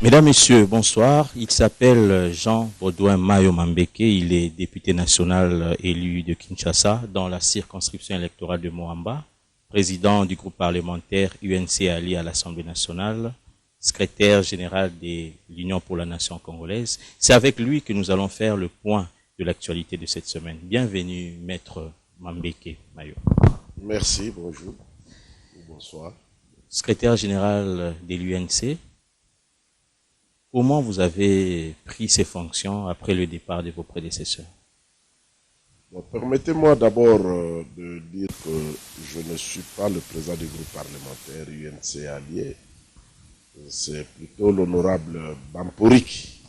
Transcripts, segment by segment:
Mesdames, Messieurs, bonsoir. Il s'appelle Jean Baudouin Mayo Mambeke. Il est député national élu de Kinshasa dans la circonscription électorale de Moamba, président du groupe parlementaire UNC Ali à l'Assemblée nationale, secrétaire général de l'Union pour la nation congolaise. C'est avec lui que nous allons faire le point de l'actualité de cette semaine. Bienvenue, maître Mambeke Mayo. Merci, bonjour, bonsoir. Secrétaire général de l'UNC. Comment vous avez pris ces fonctions après le départ de vos prédécesseurs? Bon, permettez-moi d'abord de dire que je ne suis pas le président du groupe parlementaire UNC allié. C'est plutôt l'honorable Bamporik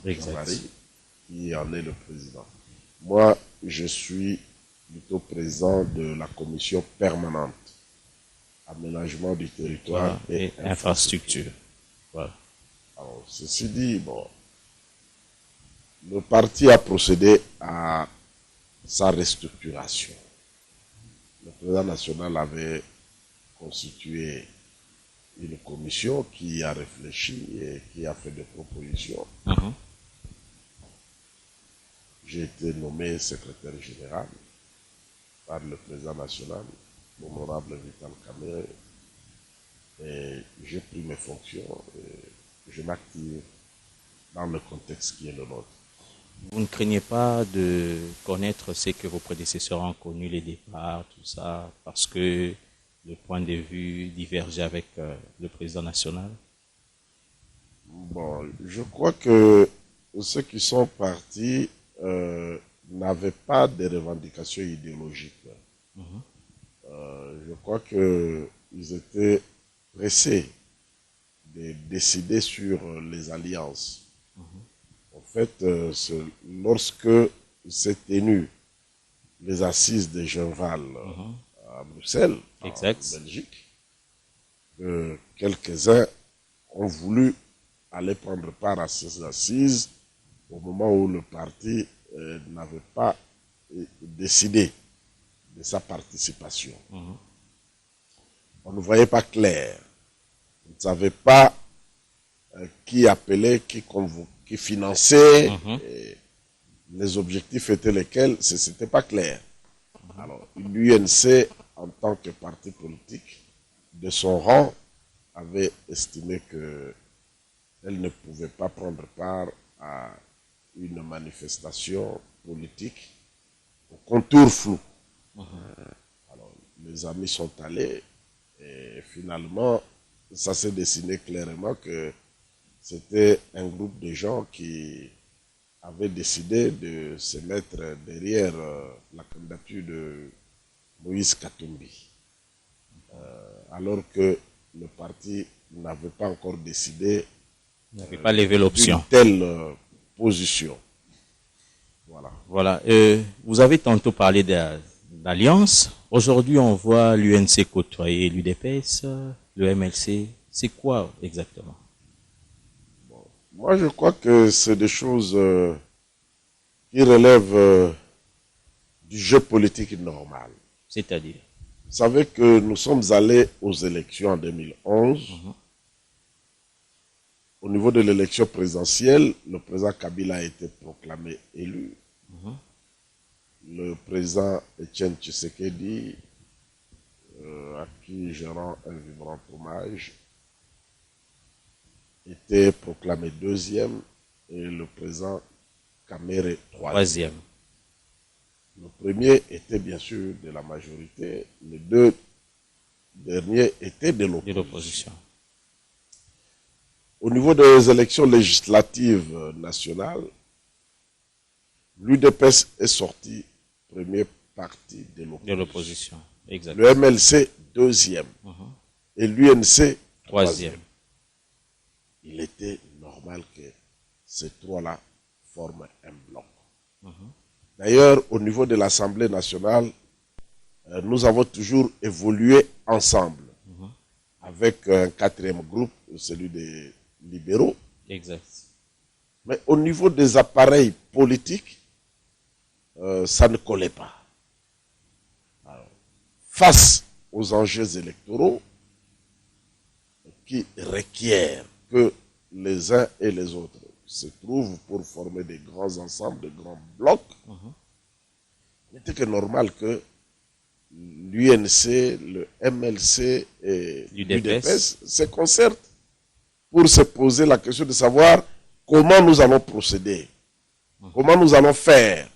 qui en est le président. Moi, je suis plutôt président de la commission permanente aménagement du territoire et infrastructure. Voilà. Alors, ceci dit, bon, le parti a procédé à sa restructuration. Le président national avait constitué une commission qui a réfléchi et qui a fait des propositions. J'ai été nommé secrétaire général par le président national, l'honorable Vital Kamerhe, et j'ai pris mes fonctions. Je m'active dans le contexte qui est le nôtre. Vous ne craignez pas de connaître ce que vos prédécesseurs ont connu, les départs, tout ça, parce que le point de vue divergeait avec le président national? Bon, je crois que ceux qui sont partis n'avaient pas de revendications idéologiques. Je crois qu'ils étaient pressés de décider sur les alliances. En fait, lorsque s'est tenu les assises de Genval à Bruxelles, en Belgique, quelques-uns ont voulu aller prendre part à ces assises au moment où le parti n'avait pas décidé de sa participation. On ne voyait pas clair. On ne savait pas qui appelait, qui finançait, les objectifs étaient lesquels, ce n'était pas clair. Alors, l'UNC, en tant que parti politique, de son rang, avait estimé qu'elle ne pouvait pas prendre part à une manifestation politique au contour flou. Alors, les amis sont allés et finalement, ça s'est dessiné clairement que c'était un groupe de gens qui avaient décidé de se mettre derrière la candidature de Moïse Katumbi. Alors que le parti n'avait pas encore décidé n'avait pas levé l'option d'une telle position. Voilà. Voilà. Vous avez tantôt parlé d'alliance. Aujourd'hui, on voit l'UNC côtoyer l'UDPS, le MLC. C'est quoi exactement? Bon, moi, je crois que c'est des choses qui relèvent du jeu politique normal. C'est-à-dire? Vous savez que nous sommes allés aux élections en 2011. Au niveau de l'élection présidentielle, le président Kabila a été proclamé élu. Le président Etienne Tshisekedi, à qui je rends un vibrant hommage, était proclamé deuxième et le président Kamerhe troisième. Le premier était bien sûr de la majorité, les deux derniers étaient de l'opposition. Au niveau des élections législatives nationales, l'UDPS est sorti premier parti de l'opposition. Le MLC deuxième et l'UNC troisième. Il était normal que ces trois-là forment un bloc. D'ailleurs, au niveau de l'Assemblée nationale, nous avons toujours évolué ensemble avec un quatrième groupe, celui des libéraux. Mais au niveau des appareils politiques, ça ne collait pas. Alors, face aux enjeux électoraux qui requièrent que les uns et les autres se trouvent pour former des grands ensembles, de grands blocs, il n'était que normal que l'UNC, le MLC et l'UDPS se concertent pour se poser la question de savoir comment nous allons procéder, comment nous allons faire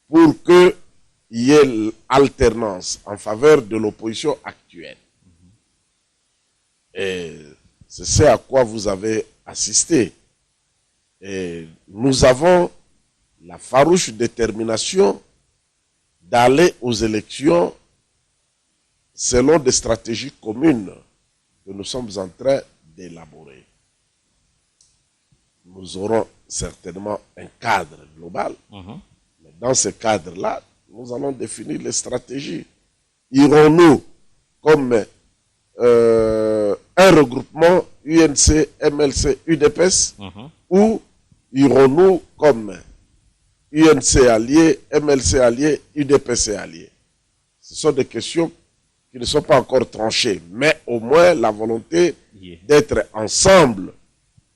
pour qu'il y ait l'alternance en faveur de l'opposition actuelle. Et c'est ce à quoi vous avez assisté. Et nous avons la farouche détermination d'aller aux élections selon des stratégies communes que nous sommes en train d'élaborer. Nous aurons certainement un cadre global, mais dans ce cadre-là, nous allons définir les stratégies. Irons-nous comme un regroupement UNC, MLC, UDPS, ou irons-nous comme UNC allié, MLC allié, UDPS allié? Ce sont des questions qui ne sont pas encore tranchées, mais au moins la volonté d'être ensemble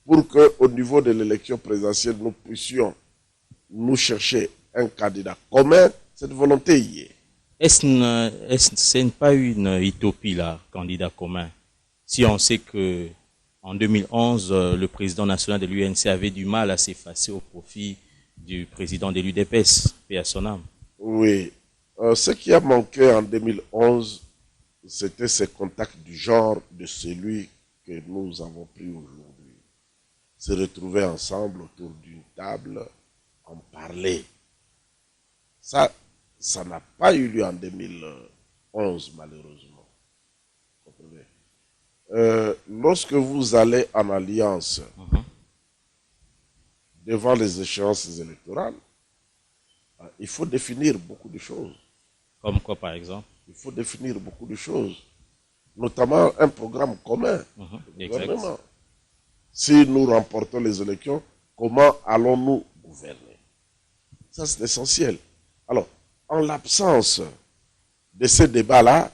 pour qu'au niveau de l'élection présidentielle, nous puissions nous chercher un candidat commun, cette volonté y est. Ce n'est pas une utopie, là, candidat commun? Si on sait que en 2011, le président national de l'UNC avait du mal à s'effacer au profit du président de l'UDPS, paix à son âme. Oui. Ce qui a manqué en 2011, c'était ce contact du genre de celui que nous avons pris aujourd'hui. Se retrouver ensemble autour d'une table, en parler. Ça n'a pas eu lieu en 2011, malheureusement. Lorsque vous allez en alliance devant les échéances électorales, il faut définir beaucoup de choses. Comme quoi, par exemple? Il faut définir beaucoup de choses, notamment un programme commun du gouvernement. Si nous remportons les élections, comment allons-nous gouverner? Ça, c'est essentiel. Alors, en l'absence de ces débats-là,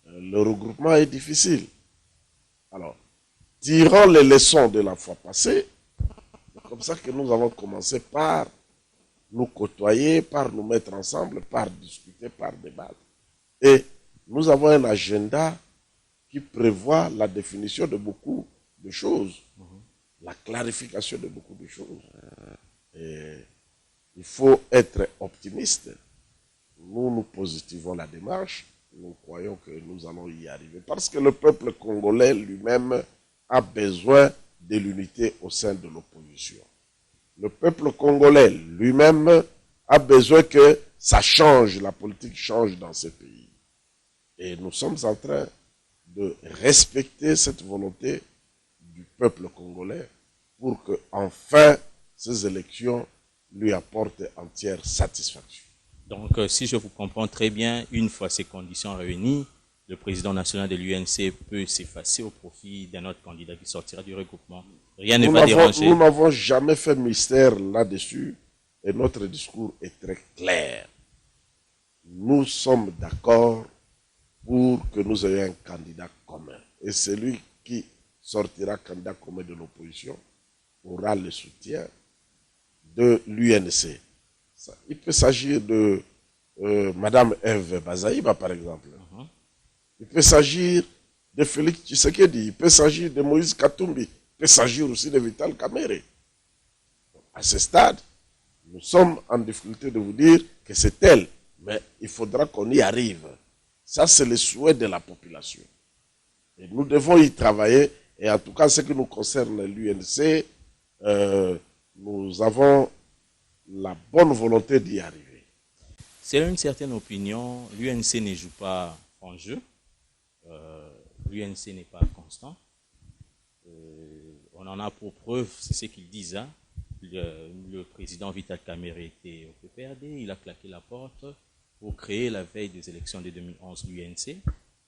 le regroupement est difficile. Alors, tirant les leçons de la fois passée, c'est comme ça que nous avons commencé par nous côtoyer, par nous mettre ensemble, par discuter, par débattre. Et nous avons un agenda qui prévoit la définition de beaucoup de choses, la clarification de beaucoup de choses. Et il faut être optimiste. Nous positivons la démarche. Nous croyons que nous allons y arriver. Parce que le peuple congolais lui-même a besoin de l'unité au sein de l'opposition. Le peuple congolais lui-même a besoin que ça change, la politique change dans ce pays. Et nous sommes en train de respecter cette volonté du peuple congolais pour que, enfin, ces élections lui apportent entière satisfaction. Donc, si je vous comprends très bien, une fois ces conditions réunies, le président national de l'UNC peut s'effacer au profit d'un autre candidat qui sortira du regroupement. Rien ne va déranger. Nous n'avons jamais fait mystère là-dessus et notre discours est très clair. Nous sommes d'accord pour que nous ayons un candidat commun. Et celui qui sortira candidat commun de l'opposition aura le soutien de l'UNC. Il peut s'agir de Madame Eve Bazaïba, par exemple. Il peut s'agir de Félix Tshisekedi. Il peut s'agir de Moïse Katumbi. Il peut s'agir aussi de Vital Kamerhe. À ce stade, nous sommes en difficulté de vous dire que c'est elle. Mais il faudra qu'on y arrive. Ça, c'est le souhait de la population. Et nous devons y travailler. Et en tout cas, ce qui nous concerne l'UNC, nous avons la bonne volonté d'y arriver. Selon une certaine opinion, l'UNC ne joue pas en jeu. L'UNC n'est pas constant. On en a pour preuve, c'est ce qu'ils disent. Hein. Le président Vital Kamerhe était au PPRD, il a claqué la porte pour créer la veille des élections de 2011 l'UNC,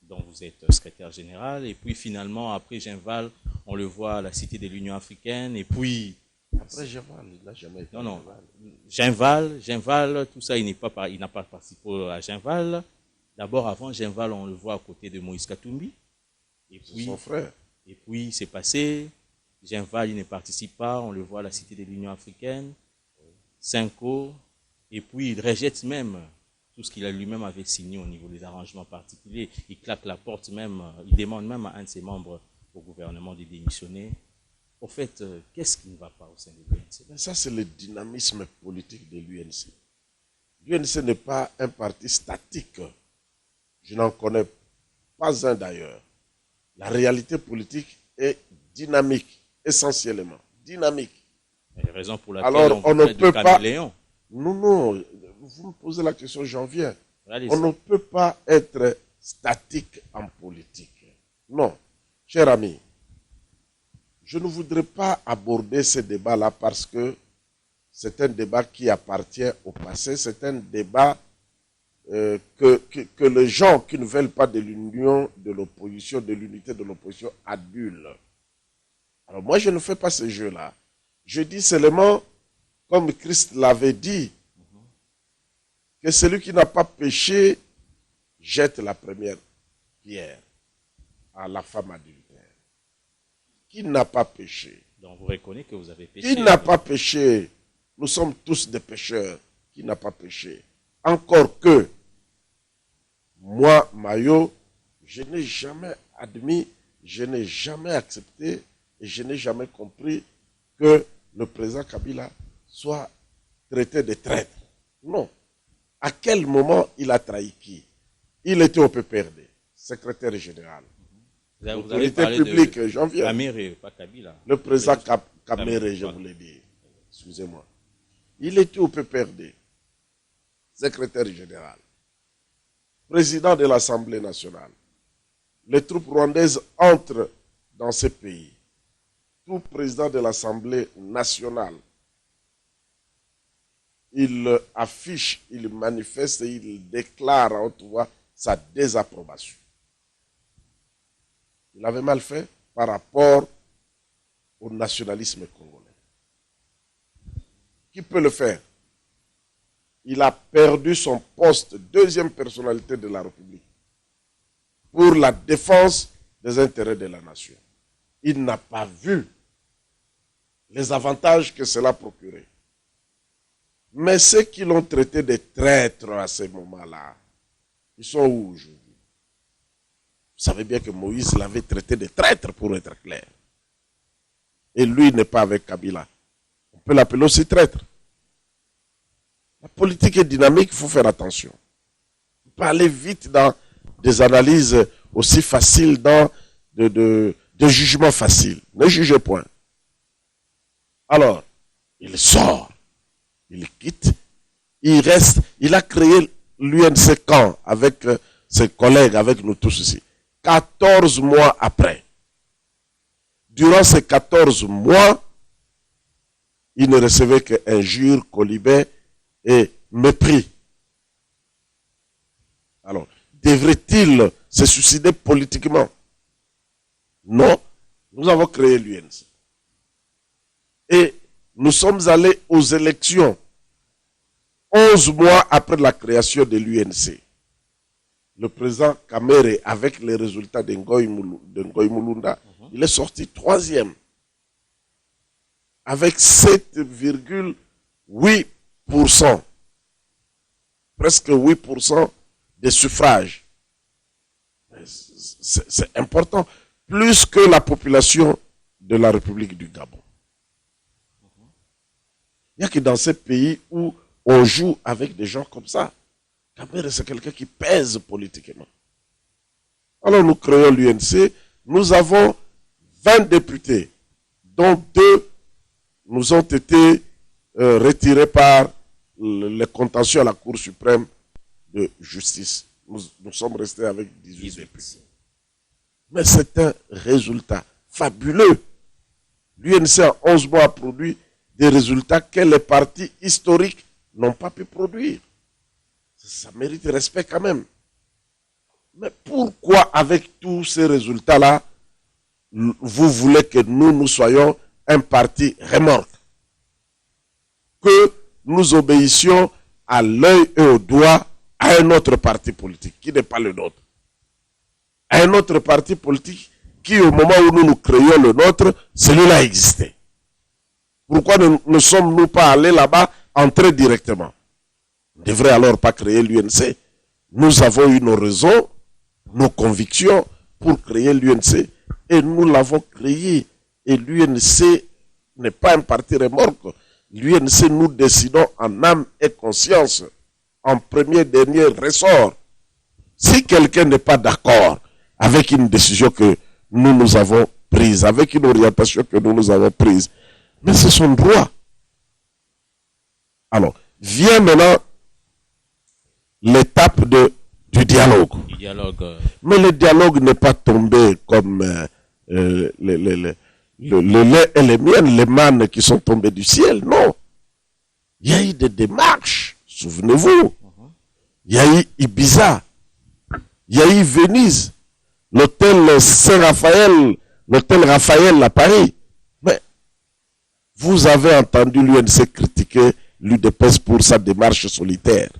dont vous êtes secrétaire général. Et puis finalement, après Genval, on le voit à la Cité de l'Union africaine. Et puis... Après Genval, il n'a jamais été. Non. Genval, tout ça, il n'a pas participé à Genval. D'abord, avant Genval, on le voit à côté de Moïse Katumbi. C'est son frère. Et puis, c'est passé. Genval, il ne participe pas, on le voit à la Cité de l'Union africaine, Cinco, et puis il rejette même tout ce qu'il a lui-même avait signé au niveau des arrangements particuliers. Il claque la porte même, il demande même à un de ses membres au gouvernement de démissionner. Au fait, qu'est-ce qui ne va pas au sein de l'UNC? Ça, c'est le dynamisme politique de l'UNC. L'UNC n'est pas un parti statique. Je n'en connais pas un d'ailleurs. La réalité politique est dynamique, essentiellement dynamique. Il y a raison pour laquelle alors, on ne peut pas. Léon. Non, vous me posez la question, j'en viens. Allez-y. On ne peut pas être statique en politique. Non, cher ami, je ne voudrais pas aborder ce débat-là parce que c'est un débat qui appartient au passé, c'est un débat que les gens qui ne veulent pas de l'union de l'opposition, de l'unité de l'opposition, adulent. Alors moi, je ne fais pas ce jeu-là. Je dis seulement, comme Christ l'avait dit, que celui qui n'a pas péché jette la première pierre à la femme adultère. Qui n'a pas péché? Donc vous reconnaissez que vous avez péché. Qui n'a pas péché? Nous sommes tous des pécheurs. Qui n'a pas péché? Encore que, moi, Mayo, je n'ai jamais admis, je n'ai jamais accepté et je n'ai jamais compris que le président Kabila soit traité de traître. Non. À quel moment il a trahi qui? Il était au PPRD, secrétaire général. Vous avez L'autorité parlé publique, de j'en viens. Kamere, pas Kabila. Le président Kamere, je vous l'ai dit. Excusez-moi. Il était au PPRD, secrétaire général, président de l'Assemblée nationale. Les troupes rwandaises entrent dans ce pays. Tout président de l'Assemblée nationale, il affiche, il manifeste et il déclare à haute voix sa désapprobation. Il avait mal fait par rapport au nationalisme congolais. Qui peut le faire? Il a perdu son poste, deuxième personnalité de la République, pour la défense des intérêts de la nation. Il n'a pas vu les avantages que cela procurait. Mais ceux qui l'ont traité de traître à ce moment-là, ils sont où aujourd'hui? Vous savez bien que Moïse l'avait traité de traître, pour être clair. Et lui n'est pas avec Kabila. On peut l'appeler aussi traître. La politique est dynamique, il faut faire attention. Il ne faut pas aller vite dans des analyses aussi faciles, dans de jugements faciles. Ne jugez point. Alors, il sort, il quitte, il reste, il a créé l'UNC camp avec ses collègues, avec nous tous ici. 14 mois après. Durant ces 14 mois, il ne recevait qu'injures, colibets et mépris. Alors, devrait-il se suicider politiquement? Non, nous avons créé l'UNC. Et nous sommes allés aux élections 11 mois après la création de l'UNC. Le président Kamere, avec les résultats de Ngoï Mulunda, il est sorti 3e. Avec 7,8%. Presque 8% des suffrages. C'est important. Plus que la population de la République du Gabon. Il n'y a que dans ces pays où on joue avec des gens comme ça. Kamere, c'est quelqu'un qui pèse politiquement. Alors nous créons l'UNC. Nous avons 20 députés, dont 2 nous ont été retirés par les contentieux à la Cour suprême de justice. Nous sommes restés avec 18 députés. Mais c'est un résultat fabuleux. L'UNC en 11 mois a produit des résultats que les partis historiques n'ont pas pu produire. Ça mérite respect quand même. Mais pourquoi avec tous ces résultats-là, vous voulez que nous soyons un parti remorque? Que nous obéissions à l'œil et au doigt à un autre parti politique qui n'est pas le nôtre. À un autre parti politique qui, au moment où nous créions le nôtre, celui-là existait. Pourquoi ne sommes-nous pas allés là-bas, entrer directement? On ne devrait alors pas créer l'UNC. Nous avons eu nos raisons, nos convictions pour créer l'UNC. Et nous l'avons créé. Et l'UNC n'est pas un parti remorque. L'UNC, nous décidons en âme et conscience, en premier, dernier ressort. Si quelqu'un n'est pas d'accord avec une décision que nous avons prise, avec une orientation que nous avons prise, mais c'est son droit. Alors, vient maintenant l'étape du dialogue. Mais le dialogue n'est pas tombé comme le lait et les miennes, les mannes qui sont tombées du ciel. Non. Il y a eu des démarches, souvenez-vous. Il y a eu Ibiza. Il y a eu Venise. L'hôtel Saint-Raphaël, l'hôtel Raphaël à Paris. Mais vous avez entendu l'UNC critiquer l'UDPS pour sa démarche solitaire.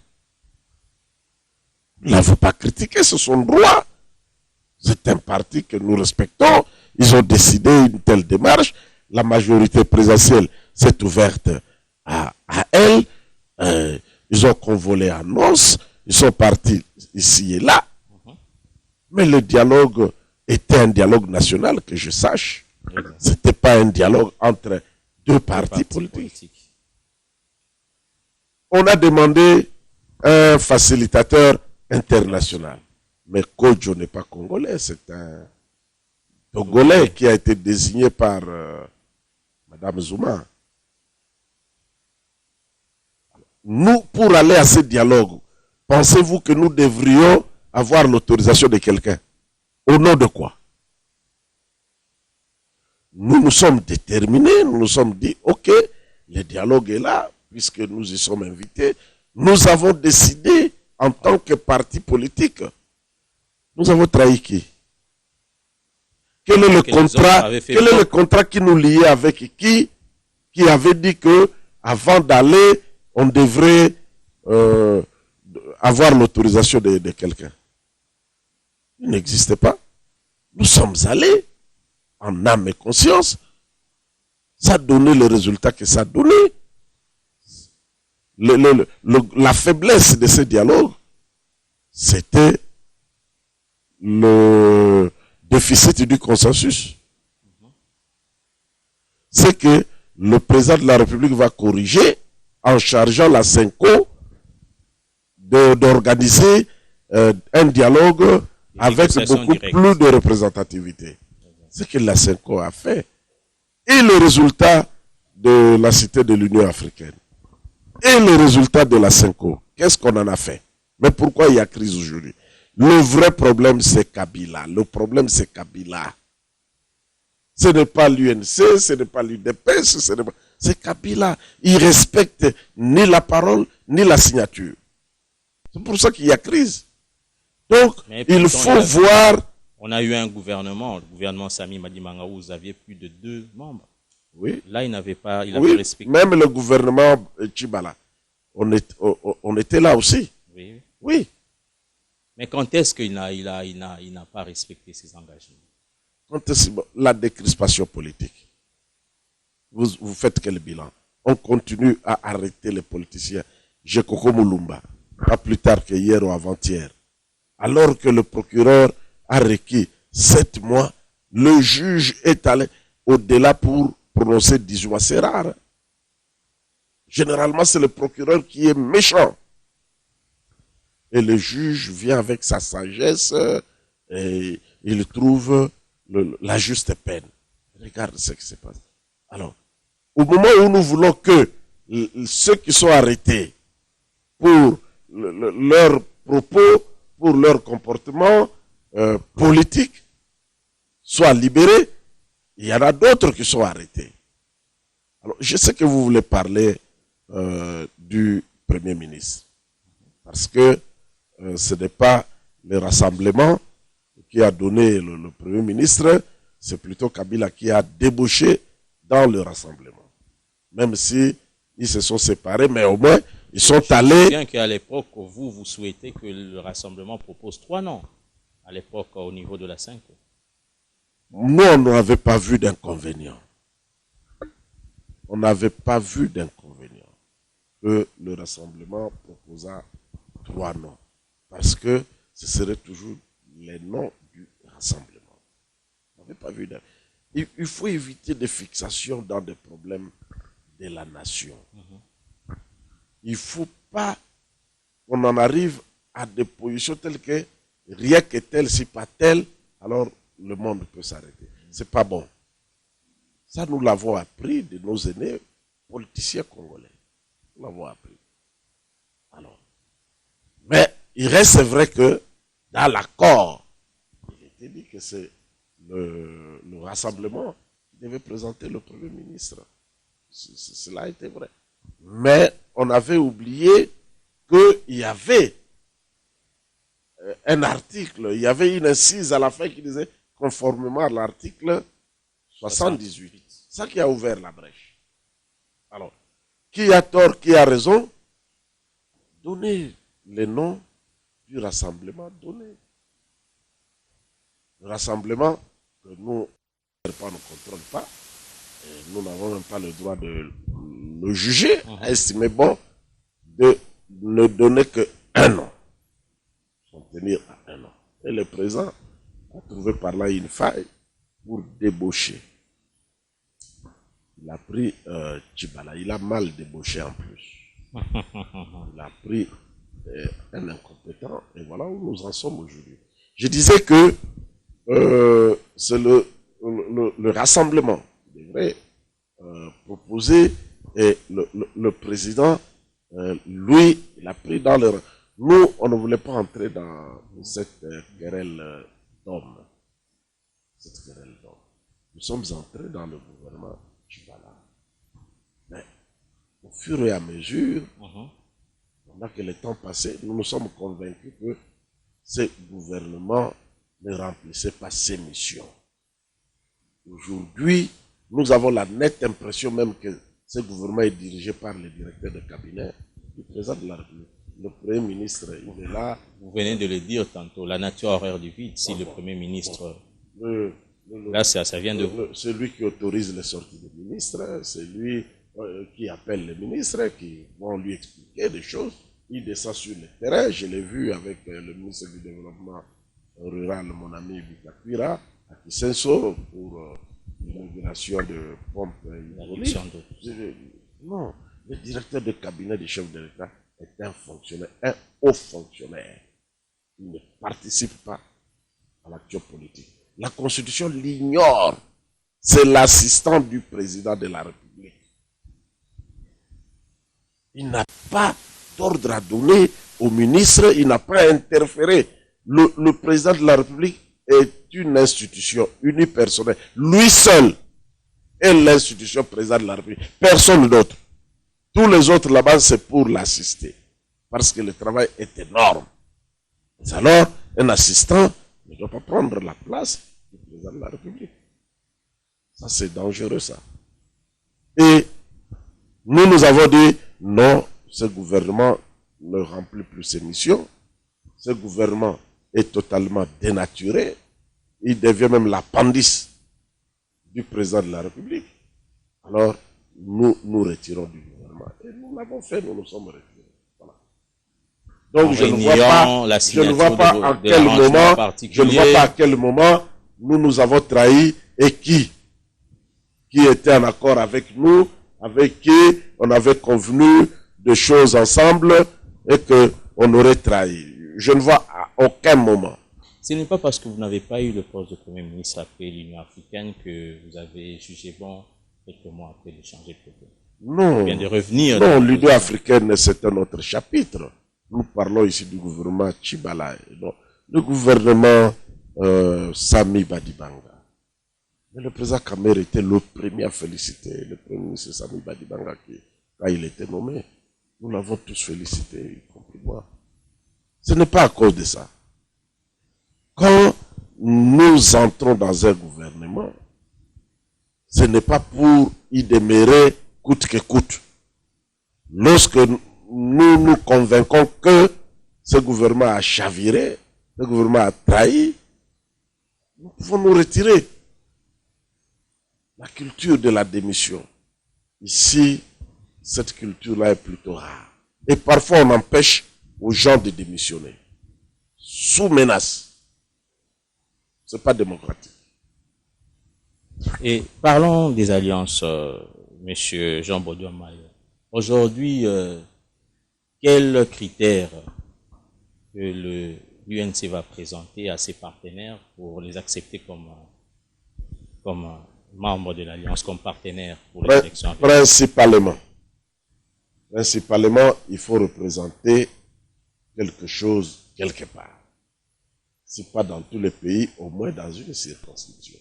Ils ne l'avons pas critiqué, c'est son droit. C'est un parti que nous respectons. Ils ont décidé une telle démarche. La majorité présidentielle s'est ouverte à elle. Ils ont convolé annonce. Ils sont partis ici et là. Mais le dialogue était un dialogue national, que je sache. Ce n'était pas un dialogue entre deux partis politiques. On a demandé un facilitateur international. Mais Kodjo n'est pas congolais, c'est un Togolais qui a été désigné par Madame Zuma. Nous, pour aller à ce dialogue, pensez-vous que nous devrions avoir l'autorisation de quelqu'un? Au nom de quoi? Nous nous sommes déterminés, nous nous sommes dit, ok, le dialogue est là, puisque nous y sommes invités. Nous avons décidé, en tant que parti politique, nous avons trahi qui? Quel est le contrat qui nous liait avec qui avait dit que avant d'aller, on devrait avoir l'autorisation de quelqu'un? Il n'existait pas. Nous sommes allés en âme et conscience. Ça a donné le résultat que ça a donné. La faiblesse de ce dialogue, c'était le déficit du consensus. C'est que le président de la République va corriger en chargeant la CENCO d'organiser un dialogue avec beaucoup plus de représentativité. C'est ce que la CENCO a fait. Et le résultat de la Cité de l'Union africaine. Et le résultat de la CENCO. Qu'est-ce qu'on en a fait? Mais pourquoi il y a crise aujourd'hui? Le vrai problème, c'est Kabila. Le problème, c'est Kabila. Ce n'est pas l'UNC, ce n'est pas l'UDPS, c'est Kabila. Il ne respecte ni la parole, ni la signature. C'est pour ça qu'il y a crise. Donc, il faut voir... On a eu un gouvernement, le gouvernement Sami Madimanga, où vous aviez plus de 2 membres. Oui. Là, il n'avait pas... Il avait respecté. Même le gouvernement Tchibala, on était là aussi. Oui. Oui. Mais quand est-ce qu'il n'a pas respecté ses engagements? Quand est-ce la décrispation politique? Vous faites quel bilan? On continue à arrêter les politiciens. Jekoko Moulumba, pas plus tard que hier ou avant-hier. Alors que le procureur a requis 7 mois, le juge est allé au-delà pour prononcer 18 mois. C'est rare. Généralement, c'est le procureur qui est méchant. Et le juge vient avec sa sagesse et il trouve la juste peine. Regarde ce qui se passe. Alors, au moment où nous voulons que ceux qui sont arrêtés pour leurs propos, pour leur comportement politique, soient libérés, il y en a d'autres qui sont arrêtés. Alors, je sais que vous voulez parler du Premier ministre. Parce que ce n'est pas le rassemblement qui a donné le Premier ministre, c'est plutôt Kabila qui a débauché dans le rassemblement. Même si ils se sont séparés, mais au moins, ils sont allés... Bien qu'à l'époque, vous souhaitez que le rassemblement propose 3 noms, à l'époque, au niveau de la 5. nous, on n'avait pas vu d'inconvénient. On n'avait pas vu d'inconvénient que le rassemblement proposa 3 noms. Parce que ce serait toujours les noms du rassemblement. On n'avait pas vu d'inconvénient. Il faut éviter des fixations dans des problèmes de la nation. Il ne faut pas qu'on en arrive à des positions telles que rien que tel, si pas tel, alors le monde peut s'arrêter. Ce n'est pas bon. Ça, nous l'avons appris de nos aînés politiciens congolais. Nous l'avons appris. Alors, mais il reste vrai que dans l'accord, il était dit que c'est le rassemblement qui devait présenter le Premier ministre. Cela était vrai. Mais on avait oublié qu'il y avait un article, il y avait une incise à la fin qui disait conformément à l'article 78. C'est ça qui a ouvert la brèche. Alors, qui a tort, qui a raison? Donnez les noms du rassemblement donné. Le rassemblement que nous ne contrôlons pas, et nous n'avons même pas le droit de le juger, estimer bon de ne donner qu'un nom. S'en tenir à un nom. Et le président a trouvé par là une faille pour débaucher. Il a pris Tchibala, il a mal débauché en plus. Il a pris un incompétent, et voilà où nous en sommes aujourd'hui. Je disais que c'est le rassemblement qui devrait proposer, et le président, lui, il a pris dans le... Nous, on ne voulait pas entrer dans cette querelle d'hommes. Cette querelle d'hommes. Nous sommes entrés dans le gouvernement Tchibala. Mais au fur et à mesure, pendant que le temps passait, nous nous sommes convaincus que ce gouvernement ne remplissait pas ses missions. Aujourd'hui, nous avons la nette impression même que ce gouvernement est dirigé par le directeur de cabinet du président de la République. Le Premier ministre, il est là. Vous venez de le dire tantôt, la nature horreur du vide, si le Premier ministre... Là, ça vient de vous. C'est lui qui autorise les sorties des ministres, c'est lui qui appelle les ministres, qui vont lui expliquer des choses. Il descend sur le terrain, je l'ai vu avec le ministre du Développement rural, mon ami Bikakwira, à Kisenso, pour l'inauguration de pompes hydrauliques. Non, le directeur de cabinet du chef de l'État est un fonctionnaire, un haut fonctionnaire. Il ne participe pas à l'action politique. La Constitution l'ignore. C'est l'assistant du président de la République. Il n'a pas d'ordre à donner au ministre, il n'a pas à interférer. Le président de la République est une institution unipersonnelle. Lui seul est l'institution président de la République. Personne d'autre. Tous les autres là-bas, c'est pour l'assister. Parce que le travail est énorme. Mais alors, un assistant ne doit pas prendre la place du président de la République. Ça, c'est dangereux, ça. Et nous avons dit, non, ce gouvernement ne remplit plus ses missions. Ce gouvernement est totalement dénaturé. Il devient même l'appendice du président de la République. Alors, nous retirons du gouvernement. Et nous l'avons fait, nous nous sommes retirés. Voilà. Donc, je ne vois pas à quel moment nous nous avons trahis et qui était en accord avec nous, avec qui on avait convenu de choses ensemble et qu'on aurait trahi. Je ne vois à aucun moment. Ce n'est pas parce que vous n'avez pas eu le poste de Premier ministre après l'Union africaine que vous avez jugé bon quelques mois après de changer de côté. Non, bien de revenir. Non, l'Union africaine, c'est un autre chapitre. Nous parlons ici du gouvernement Tchibala. Le gouvernement Sami Badibanga. Mais le président Kamer était le premier à féliciter le premier ministre Sami Badibanga quand il était nommé. Nous l'avons tous félicité, y compris moi. Ce n'est pas à cause de ça. Quand nous entrons dans un gouvernement, ce n'est pas pour y demeurer coûte que coûte. Lorsque nous nous convainquons que ce gouvernement a chaviré, ce gouvernement a trahi, nous pouvons nous retirer. la culture de la démission. Ici, cette culture-là est plutôt rare. Et parfois, on empêche aux gens de démissionner. Sous menace. C'est pas démocratique. Et parlons des alliances, Monsieur Jean Baudouin Mayo. Aujourd'hui, quels critères que l'UNC va présenter à ses partenaires pour les accepter comme membres de l'Alliance, comme partenaires pour les élections? Principalement, il faut représenter quelque chose quelque part. Si pas dans tous les pays, au moins dans une circonscription.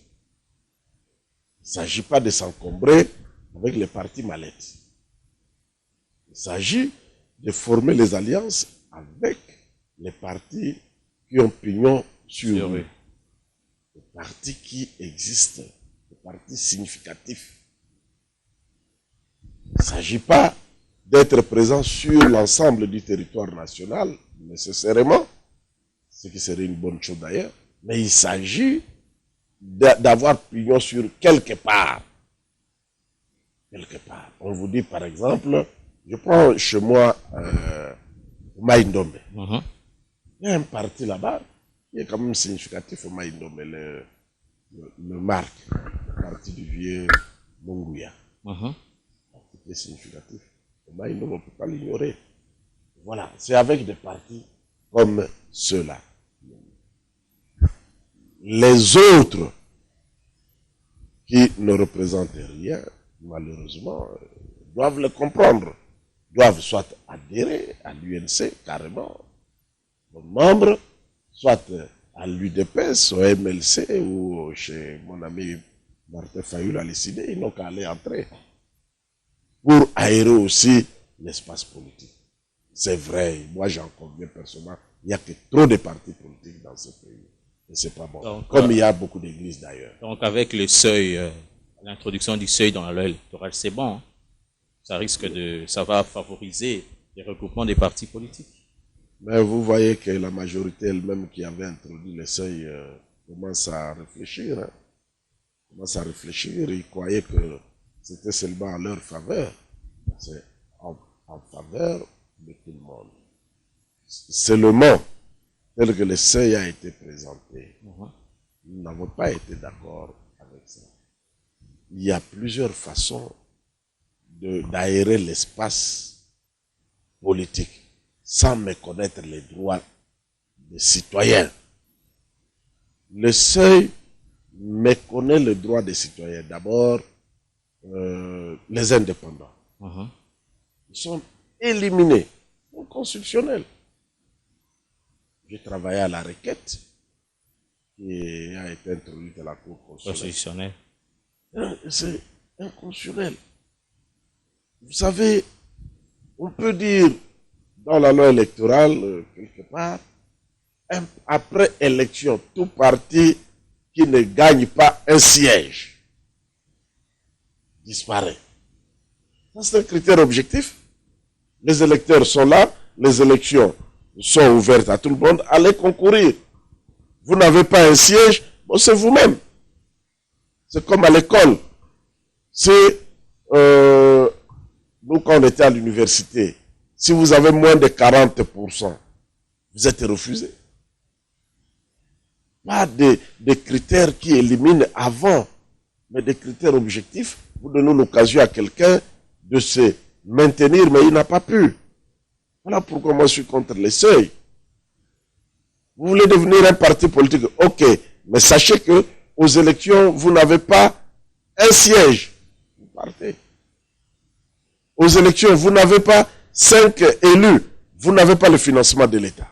Il ne s'agit pas de s'encombrer avec les partis mallettes. Il s'agit de former les alliances avec les partis qui ont pignon sur eux. Les partis qui existent, les partis significatifs. Il ne s'agit pas d'être présent sur l'ensemble du territoire national, nécessairement, ce qui serait une bonne chose d'ailleurs, mais il s'agit d'avoir pignon sur quelque part. Quelque part. On vous dit par exemple, je prends chez moi Maïndombe. Il y a un parti là-bas qui est quand même significatif au Maïndombe, le MARC, le parti du vieux Mongouya. Parti qui est significatif. Au Maïndombe, on ne peut pas l'ignorer. Voilà, c'est avec des partis comme ceux-là. Les autres qui ne représentent rien, malheureusement, doivent le comprendre. Doivent soit adhérer à l'UNC carrément, comme membres, soit à l'UDPS, au MLC ou chez mon ami Martin Fayoul à l'ICD, ils n'ont qu'à aller entrer pour aérer aussi l'espace politique. C'est vrai, moi j'en conviens personnellement, il n'y a que trop de partis politiques dans ce pays. Et c'est pas bon. Donc, comme il y a beaucoup d'églises d'ailleurs. Donc avec le seuil, l'introduction du seuil dans la loi électorale, c'est bon. Hein? Ça va favoriser les regroupements des partis politiques. Mais vous voyez que la majorité elle-même qui avait introduit le seuil commence à réfléchir. Hein? Commence à réfléchir. Ils croyaient que c'était seulement en leur faveur. C'est en faveur de tout le monde. Seulement, tel que le seuil a été présenté, nous n'avons pas été d'accord avec ça. Il y a plusieurs façons d'aérer l'espace politique sans méconnaître les droits des citoyens. Le seuil méconnaît le droit des citoyens. D'abord, les indépendants. Ils sont éliminés au constitutionnel. J'ai travaillé à la requête qui a été introduite à la Cour constitutionnelle. C'est inconstitutionnel. Vous savez, on peut dire dans la loi électorale, quelque part, après élection, tout parti qui ne gagne pas un siège disparaît. Ça, c'est un critère objectif. Les électeurs sont là, les élections sont ouvertes à tout le monde, allez concourir. Vous n'avez pas un siège, bon, c'est vous-même. C'est comme à l'école. C'est nous, quand on était à l'université, si vous avez moins de 40%, vous êtes refusé. Pas des critères qui éliminent avant, mais des critères objectifs. Vous donnez l'occasion à quelqu'un de se maintenir, mais il n'a pas pu. Voilà pourquoi moi je suis contre les seuils. Vous voulez devenir un parti politique, ok, mais sachez que aux élections, vous n'avez pas un siège. Vous partez. Aux élections, vous n'avez pas 5 élus. Vous n'avez pas le financement de l'État.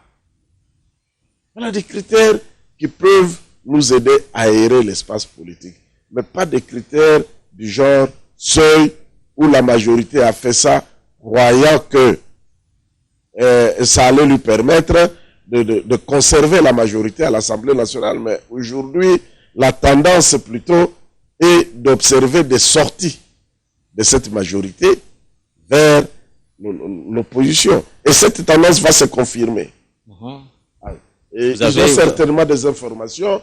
Voilà des critères qui peuvent nous aider à aérer l'espace politique. Mais pas des critères du genre seuil où la majorité a fait ça, croyant que ça allait lui permettre de conserver la majorité à l'Assemblée nationale. Mais aujourd'hui, la tendance plutôt est d'observer des sorties de cette majorité vers l'opposition. Et cette tendance va se confirmer. Et ils ont certainement des informations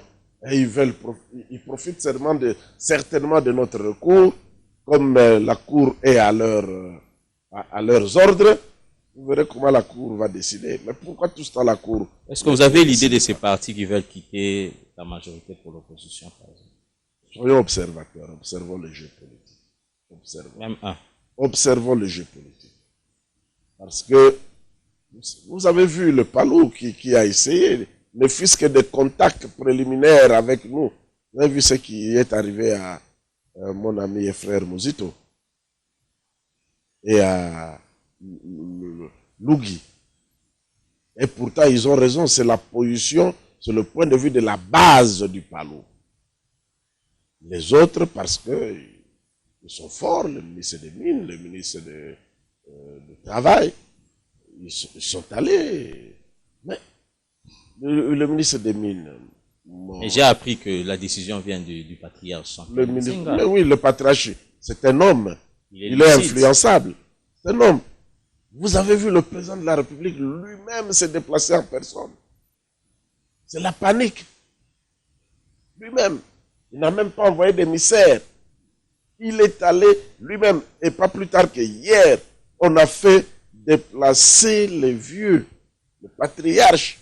Et ils profitent certainement de notre recours, comme la Cour est à leurs ordres. Vous verrez comment la Cour va décider. Mais pourquoi tout ce temps la Cour? Est-ce que vous avez l'idée de ces partis qui veulent quitter la majorité pour l'opposition, par exemple? Soyons observateurs, observons le jeu politique. Observons. Même un. Observons le jeu politique. Parce que vous avez vu le Palou qui a essayé, ne fût-ce que des contacts préliminaires avec nous. Vous avez vu ce qui est arrivé à mon ami et frère Mozito et à Lugui. Et pourtant, ils ont raison, c'est la position, c'est le point de vue de la base du Palou. Les autres, parce que ils sont forts, le ministre des Mines, le ministre du Travail, ils sont allés. Mais le ministre des Mines... Et j'ai appris que la décision vient du patriarche. Mais oui, le patriarche, c'est un homme. Il est influençable. C'est un homme. Vous avez vu le président de la République lui-même se déplacer en personne. C'est la panique. Lui-même. Il n'a même pas envoyé d'émissaire. Il est allé lui-même. Et pas plus tard que hier, on a fait déplacer les vieux, le patriarche,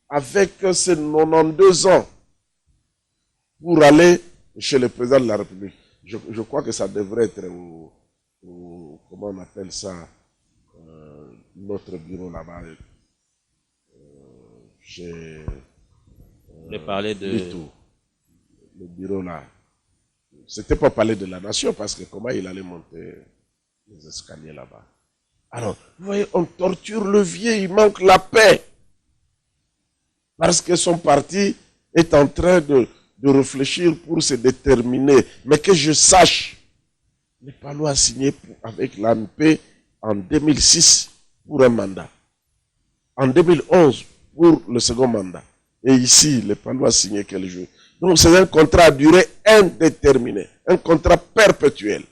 avec ses 92 ans, pour aller chez le président de la République. Je crois que ça devrait être comment on appelle ça, notre bureau là-bas, chez Litou, le bureau là. C'était pas parler de la nation, parce que comment il allait monter les escaliers là-bas. Alors, vous voyez, on torture le vieux, il manque la paix. Parce que son parti est en train de réfléchir pour se déterminer. Mais que je sache, le Palou a signé avec l'ANP en 2006 pour un mandat. En 2011 pour le second mandat. Et ici, le Palou a signé quel jour? Donc c'est un contrat à durée indéterminée. Un contrat perpétuel.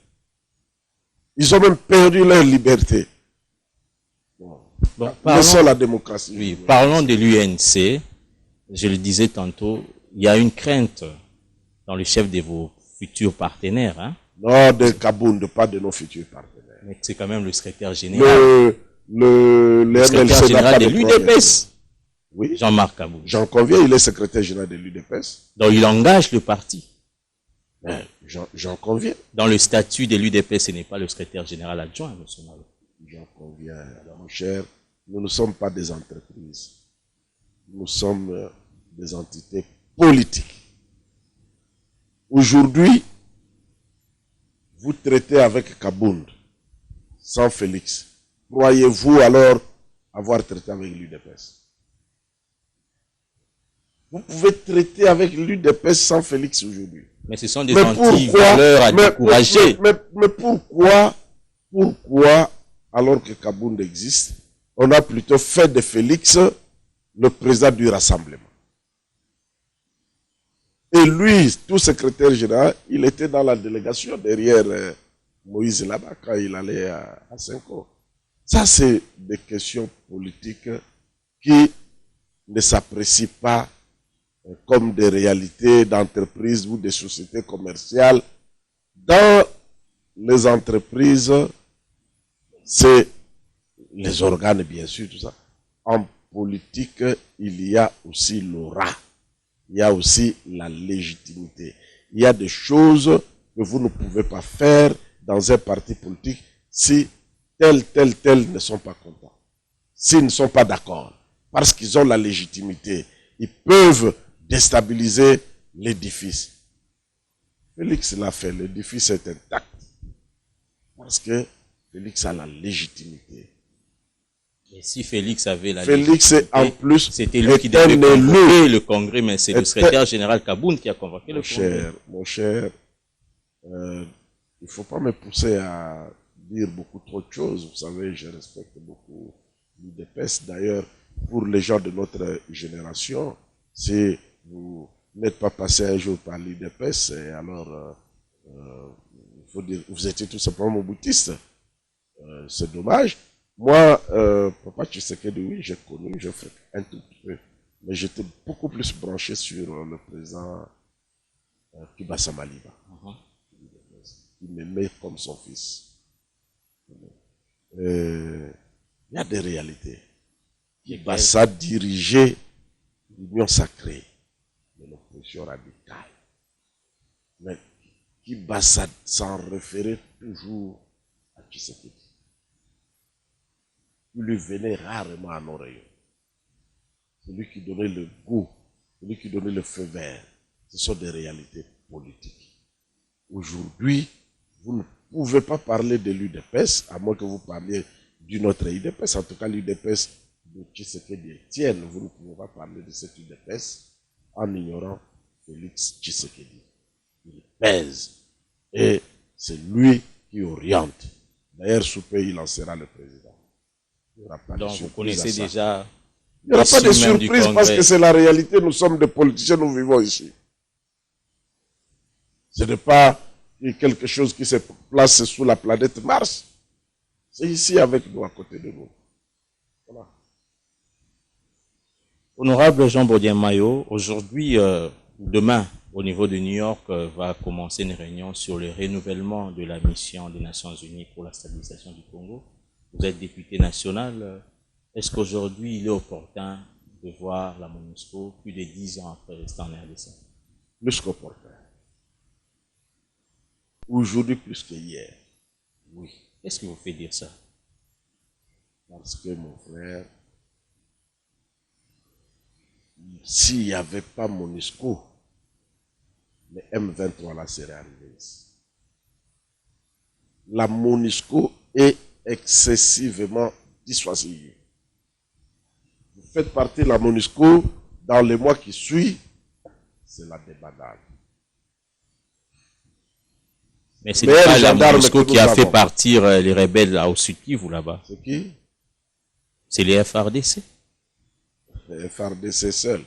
Ils ont même perdu leur liberté. Bon, laissons la démocratie. Oui, parlons de l'UNC. Je le disais tantôt, il y a une crainte dans le chef de vos futurs partenaires. Hein? Non, de Kabound, pas de nos futurs partenaires. Mais c'est quand même le secrétaire général. Le secrétaire général de l'UDPS. Oui. Jean-Marc Kabound. J'en conviens, il est secrétaire général de l'UDPS. Donc il engage le parti. J'en conviens. Dans le statut de l'UDPS, ce n'est pas le secrétaire général adjoint, M. Malo. J'en conviens, mon cher. Nous ne sommes pas des entreprises. Nous sommes des entités politiques. Aujourd'hui, vous traitez avec Kabound, sans Félix. Croyez-vous alors avoir traité avec l'UDPS? Vous pouvez traiter avec l'UDPS sans Félix aujourd'hui. Mais ce sont des anti-valeurs à décourager. Mais pourquoi, alors que Kabound existe, on a plutôt fait de Félix le président du rassemblement? Et lui, tout secrétaire général, il était dans la délégation derrière Moïse là-bas quand il allait à Senko. Ça, c'est des questions politiques qui ne s'apprécient pas comme des réalités d'entreprise ou des sociétés commerciales. Dans les entreprises, c'est les organes, bien sûr, tout ça. En politique, il y a aussi l'aura. Il y a aussi la légitimité. Il y a des choses que vous ne pouvez pas faire dans un parti politique si tels ne sont pas contents. S'ils ne sont pas d'accord. Parce qu'ils ont la légitimité. Ils peuvent déstabiliser l'édifice. Félix l'a fait. L'édifice est intact. Parce que Félix a la légitimité. Et si Félix avait la Félix, en plus, c'était lui qui devait convoquer le congrès, mais c'est le secrétaire général Kabound qui a convoqué le congrès. Mon cher, il ne faut pas me pousser à dire beaucoup trop de choses. Vous savez, je respecte beaucoup l'UDPS. D'ailleurs, pour les gens de notre génération, si vous n'êtes pas passé un jour par l'UDPS, alors, il faut dire, vous étiez tout simplement moboutiste. C'est dommage. Moi, Papa Tshisekedi, oui, j'ai connu, je fais un tout petit peu Mais j'étais beaucoup plus branché sur le président Kibasa Maliba, qui m'aimait comme son fils. Il y a des réalités. Kibasa dirigeait l'Union sacrée de l'opposition radicale. Mais Kibasa s'en référait toujours à Tshisekedi. Il lui venait rarement à nos rayons. Celui qui donnait le goût, celui qui donnait le feu vert, ce sont des réalités politiques. Aujourd'hui, vous ne pouvez pas parler de l'UDPS, à moins que vous parliez d'une autre UDPS. En tout cas, l'UDPS de Tshisekedi Etienne, vous ne pouvez pas parler de cette UDPS en ignorant Félix Tshisekedi. Il pèse et c'est lui qui oriente. D'ailleurs, sous peu, il en sera le président. Il n'y aura pas Donc, de vous surprise connaissez à ça. déjà. Il n'y aura pas de surprise parce que c'est la réalité. Nous sommes des politiciens, nous vivons ici. Ce n'est pas quelque chose qui se place sous la planète Mars. C'est ici avec nous, à côté de nous. Voilà. Honorable Jean Bodouin Mayo, aujourd'hui, demain, au niveau de New York, va commencer une réunion sur le renouvellement de la mission des Nations Unies pour la stabilisation du Congo. Vous êtes député national. Est-ce qu'aujourd'hui, il est opportun de voir la MONUSCO plus de 10 ans après rester en RDC? Plus qu'opportun. Aujourd'hui, plus que hier. Oui. Qu'est-ce qui vous fait dire ça? Parce que, mon frère, s'il n'y avait pas MONUSCO, les M23 là seraient arrivés ici. La MONUSCO est excessivement dissuasive. Vous faites partie de la MONUSCO, dans les mois qui suivent, c'est la débandade. Mais c'est pas la MONUSCO qui a fait partir les rebelles au Sud Kivu là-bas. C'est qui? C'est les FRDC. Les FRDC seuls.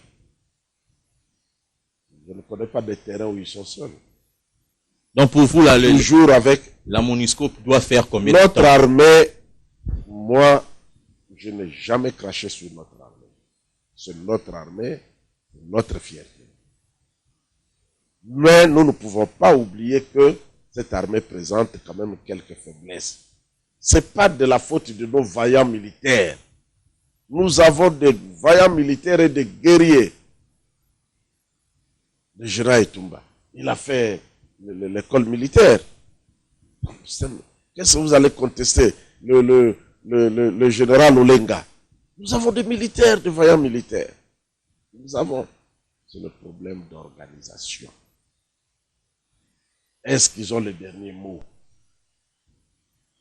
Je ne connais pas des terrains où ils sont seuls. Donc pour vous, toujours avec la MONUSCO doit faire combien de temps? Notre armée, moi, je n'ai jamais craché sur notre armée. C'est notre armée, notre fierté. Mais nous ne pouvons pas oublier que cette armée présente quand même quelques faiblesses. Ce n'est pas de la faute de nos vaillants militaires. Nous avons des vaillants militaires et des guerriers. Le général Etumba, il a fait l'école militaire. Qu'est-ce que vous allez contester? Le général Olenga. Nous avons des militaires, des vaillants militaires. Nous avons. C'est le problème d'organisation. Est-ce qu'ils ont le dernier mot?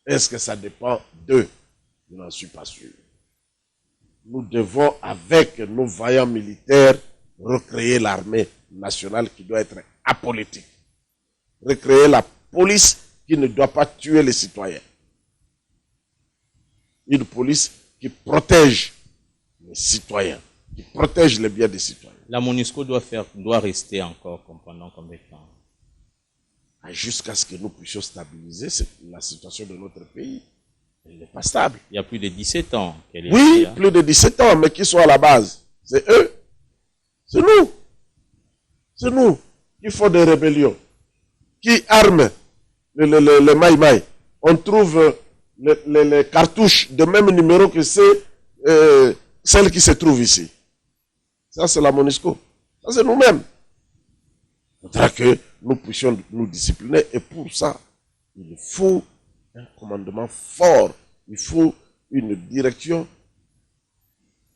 Est-ce que ça dépend d'eux? Je n'en suis pas sûr. Nous devons, avec nos vaillants militaires, recréer l'armée nationale qui doit être apolitique. Recréer la police qui ne doit pas tuer les citoyens. Une police qui protège les citoyens, qui protège les biens des citoyens. La MONUSCO doit rester encore pendant combien de temps? Jusqu'à ce que nous puissions stabiliser la situation de notre pays. Elle n'est pas stable. Il y a plus de 17 ans qu'elle est Oui, ici, hein? Plus de 17 ans, mais qui sont à la base? C'est eux. C'est nous. C'est nous qui font des rébellions, qui arment les maï-maï. On trouve les cartouches de même numéro que celles qui se trouvent ici. Ça, c'est la MONUSCO. Ça, c'est nous-mêmes. Il faudra que nous puissions nous discipliner. Et pour ça, il faut un commandement fort. Il faut une direction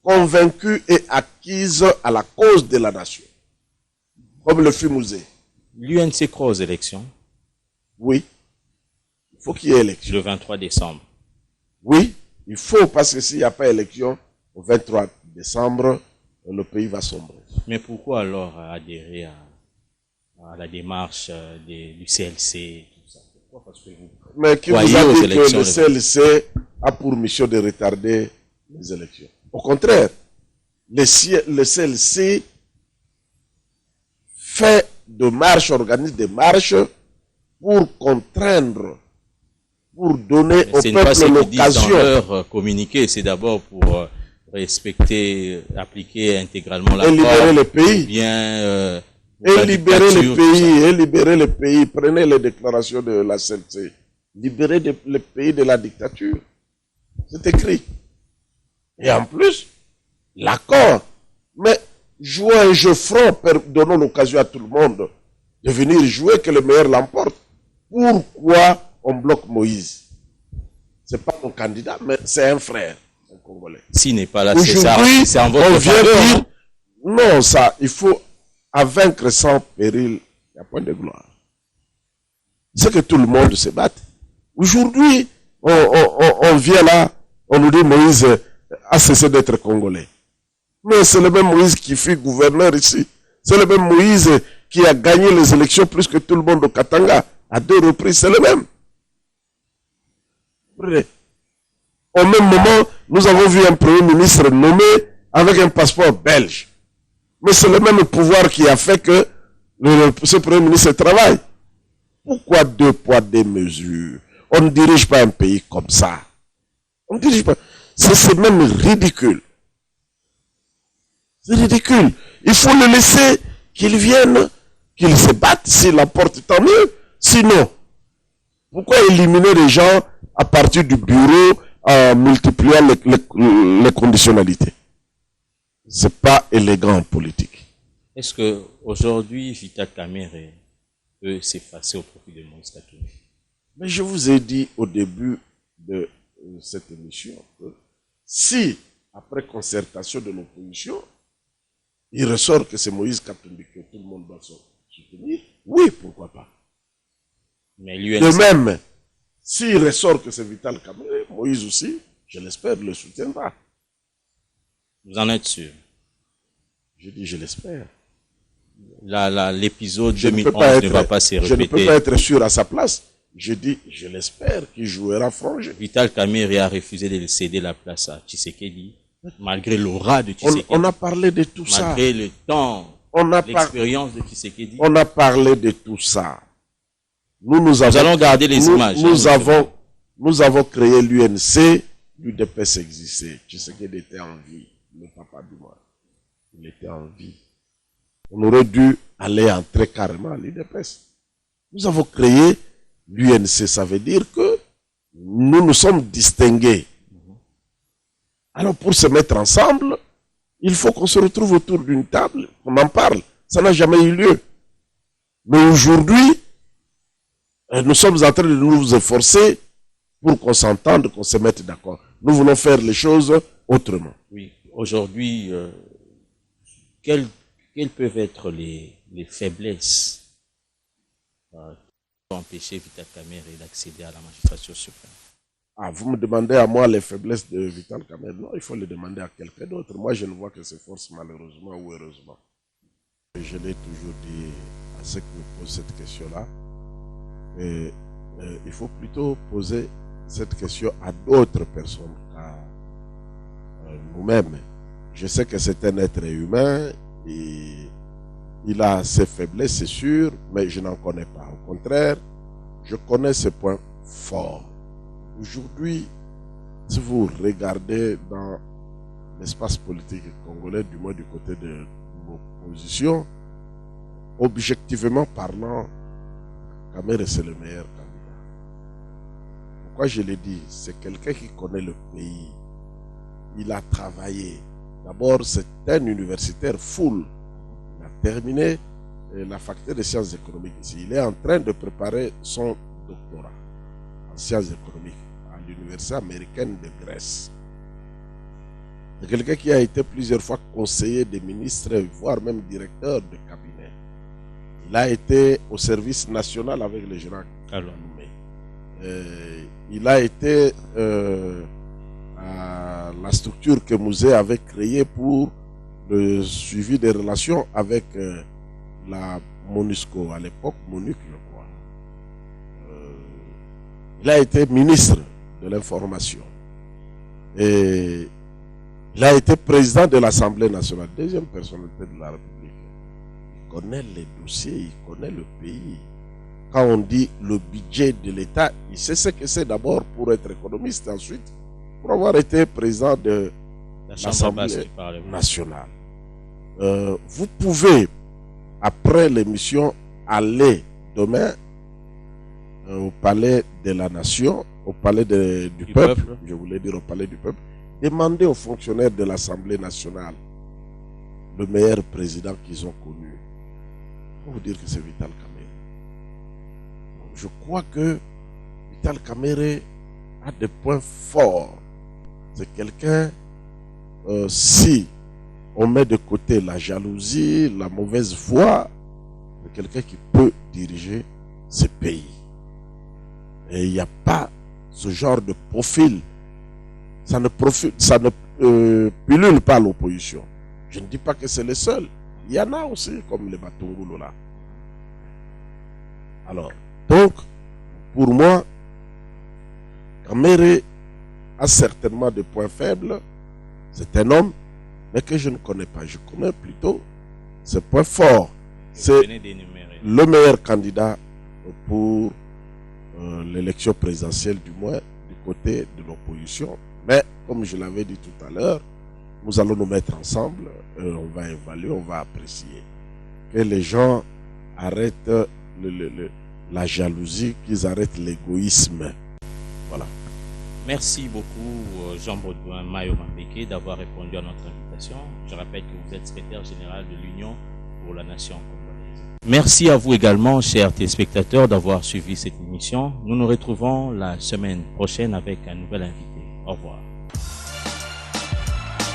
convaincue et acquise à la cause de la nation. Comme le fut Mouzé. L'UNC croit aux élections? Oui. Il faut qu'il y ait élection. Le 23 décembre. Oui, il faut, parce que s'il n'y a pas élection, au 23 décembre, le pays va sombrer. Mais pourquoi alors adhérer à la démarche du CLC, tout ça? Pourquoi? Parce que mais qui vous a dit que le CLC a pour mission de retarder les élections? Au contraire, le CLC fait de marches, organise des marches pour contraindre, pour donner au peuple l'occasion. Dans leur communiqué, c'est d'abord pour respecter, appliquer intégralement et libérer le pays. Bien, et libérer le pays, et libérer le pays. Prenez les déclarations de la CNC. Libérer le pays de la dictature. C'est écrit. Et en plus, l'accord. Mais jouer un jeu franc, donnant l'occasion à tout le monde de venir jouer, que le meilleur l'emporte. Pourquoi on bloque Moïse? C'est pas mon candidat, mais c'est un frère, un Congolais. S'il n'est pas là, c'est ça. Aujourd'hui, C'est en votre on vient faveur, dire, non, ça, il faut, à vaincre sans péril, il n'y a point de gloire. C'est que tout le monde se batte. Aujourd'hui, on vient là, on nous dit Moïse a cessé d'être Congolais. Mais c'est le même Moïse qui fut gouverneur ici. C'est le même Moïse qui a gagné les élections plus que tout le monde au Katanga. À 2 reprises, c'est le même. Au même moment, nous avons vu un premier ministre nommé avec un passeport belge. Mais c'est le même pouvoir qui a fait que ce premier ministre travaille. Pourquoi 2 poids, 2 mesures? On ne dirige pas un pays comme ça. On ne dirige pas. C'est même ridicule. C'est ridicule. Il faut le laisser qu'il vienne, qu'il se batte. S'il l'emporte, tant mieux. Sinon, pourquoi éliminer les gens à partir du bureau en multipliant les conditionnalités? C'est pas élégant en politique. Est-ce que aujourd'hui Vital Kamerhe peut s'effacer au profit de Moïse Katumbi? Mais je vous ai dit au début de cette émission que si, après concertation de l'opposition, il ressort que c'est Moïse Katumbi que tout le monde doit soutenir, oui, pourquoi pas. Mais de même, s'il ressort que c'est Vital Kamerhe, Moïse aussi, je l'espère, le soutiendra. Vous en êtes sûr? Je dis je l'espère. L'épisode 2011 ne va pas se répéter. Je ne peux pas être sûr à sa place. Je dis, je l'espère qu'il jouera franc jeu. Vital Kamerhe a refusé de céder la place à Tshisekedi, malgré l'aura de Tshisekedi. On a parlé de tout ça. Malgré le temps, l'expérience de Tshisekedi. On a parlé de tout ça. Nous allons garder les images. Nous avons créé l'UNC, l'UDPS existait. Tshisekedi était en vie, le papa du moins. Il était en vie. On aurait dû aller entrer carrément à l'UDPS. Nous avons créé l'UNC, ça veut dire que nous nous sommes distingués. Alors pour se mettre ensemble, il faut qu'on se retrouve autour d'une table, on en parle. Ça n'a jamais eu lieu. Mais aujourd'hui, nous sommes en train de nous efforcer pour qu'on s'entende, qu'on se mette d'accord. Nous voulons faire les choses autrement. Oui, aujourd'hui, quelles peuvent être les faiblesses qui ont empêché Vital Kamerhe d'accéder à la magistrature suprême? Ah, vous me demandez à moi les faiblesses de Vital Kamerhe? Non, il faut les demander à quelqu'un d'autre. Moi, je ne vois que ses forces, malheureusement ou heureusement. Je l'ai toujours dit à ceux qui me posent cette question-là. Il faut plutôt poser cette question à d'autres personnes qu'à nous-mêmes. Je sais que c'est un être humain et il a ses faiblesses, c'est sûr, mais je n'en connais pas. Au contraire, je connais ses points forts. Aujourd'hui, si vous regardez dans l'espace politique congolais, du moins du côté de l'opposition, objectivement parlant, Kamerhe c'est le meilleur candidat. Pourquoi je l'ai dit? C'est quelqu'un qui connaît le pays. Il a travaillé. D'abord, c'est un universitaire full. Il a terminé la faculté de sciences économiques ici. Il est en train de préparer son doctorat en sciences économiques à l'université américaine de Grèce. C'est quelqu'un qui a été plusieurs fois conseiller des ministres, voire même directeur de cabinet. Il a été au service national avec le général Kaloumé. Il a été à la structure que Mouzé avait créée pour le suivi des relations avec la MONUSCO, à l'époque MONUC, je crois. Il a été ministre de l'information. Et il a été président de l'Assemblée nationale, deuxième personnalité de la République. Il connaît les dossiers, il connaît le pays. Quand on dit le budget de l'État, il sait ce que c'est d'abord pour être économiste, ensuite pour avoir été président de l'Assemblée nationale. Vous pouvez, après l'émission, aller demain au palais de la nation, au palais du peuple, je voulais dire au palais du peuple, demander aux fonctionnaires de l'Assemblée nationale le meilleur président qu'ils ont connu. Je vais vous dire que c'est Vital Kamerhe. Je crois que Vital Kamerhe a des points forts. C'est quelqu'un, si on met de côté la jalousie, la mauvaise foi, c'est quelqu'un qui peut diriger ce pays. Et il n'y a pas ce genre de profil. Ça ne pilule pas l'opposition. Je ne dis pas que c'est le seul. Il y en a aussi, comme les Batungulu là. Alors, donc, pour moi, Kamerhe a certainement des points faibles. C'est un homme, mais que je ne connais pas. Je connais plutôt ses points forts. C'est le meilleur candidat pour l'élection présidentielle, du moins du côté de l'opposition. Mais, comme je l'avais dit tout à l'heure, nous allons nous mettre ensemble, on va évaluer, on va apprécier. Que les gens arrêtent la jalousie, qu'ils arrêtent l'égoïsme. Voilà. Merci beaucoup Jean Baudouin Mayo Mambeke d'avoir répondu à notre invitation. Je rappelle que vous êtes secrétaire général de l'Union pour la Nation congolaise. Merci à vous également, chers téléspectateurs, d'avoir suivi cette émission. Nous nous retrouvons la semaine prochaine avec un nouvel invité. Au revoir.